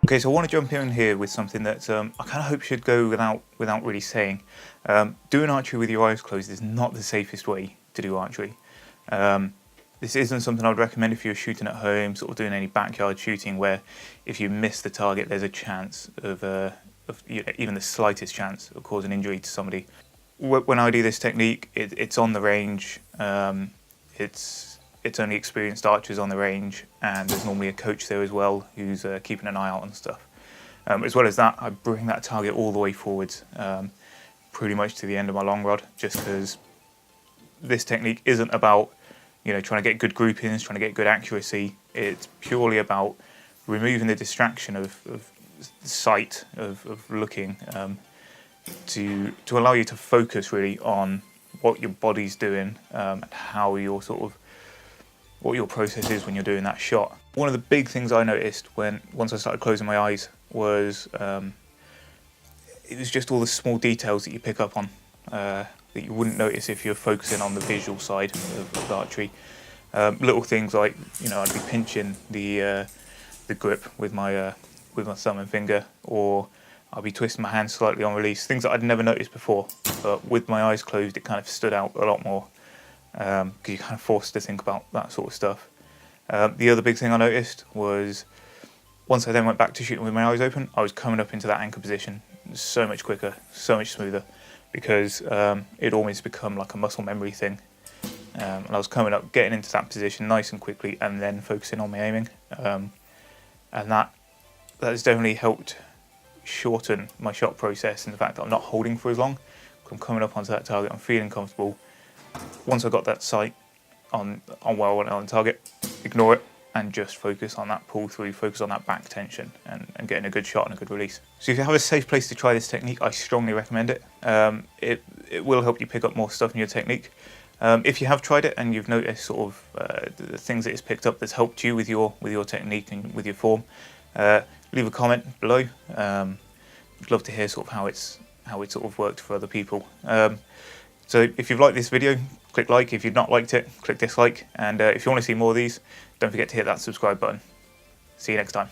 Okay, so I want to jump in here with something that I kind of hope should go without really saying. Doing archery with your eyes closed is not the safest way to do archery. This isn't something I would recommend if you're shooting at home, sort of doing any backyard shooting where if you miss the target there's a chance of even the slightest chance of causing injury to somebody. When I do this technique, it's on the range, it's only experienced archers on the range, and there's normally a coach there as well who's keeping an eye out on stuff. As well as that, I bring that target all the way forwards, pretty much to the end of my long rod, just because this technique isn't about trying to get good groupings, trying to get good accuracy. It's purely about removing the distraction of sight, of looking, to allow you to focus really on what your body's doing, and how you're what your process is when you're doing that shot. One of the big things I noticed once I started closing my eyes was it was just all the small details that you pick up on that you wouldn't notice if you're focusing on the visual side of archery. Little things like I'd be pinching the grip with my thumb and finger, or I'll be twisting my hand slightly on release, things that I'd never noticed before, but with my eyes closed it kind of stood out a lot more, because you're kind of forced to think about that sort of stuff. The other big thing I noticed was once I then went back to shooting with my eyes open, I was coming up into that anchor position so much quicker, so much smoother, because it almost become like a muscle memory thing. And I was coming up, getting into that position nice and quickly, and then focusing on my aiming, and that has definitely helped shorten my shot process, and the fact that I'm not holding for as long. I'm coming up onto that target, I'm feeling comfortable. Once I got that sight on where I want it on the target, ignore it and just focus on that pull through, focus on that back tension, and getting a good shot and a good release. So if you have a safe place to try this technique, I strongly recommend it. It will help you pick up more stuff in your technique. If you have tried it and you've noticed sort of the things that it's picked up that's helped you with your technique and with your form, leave a comment below. I'd love to hear sort of how it's sort of worked for other people. So if you've liked this video, click like. If you've not liked it, click dislike. And if you want to see more of these, don't forget to hit that subscribe button. See you next time.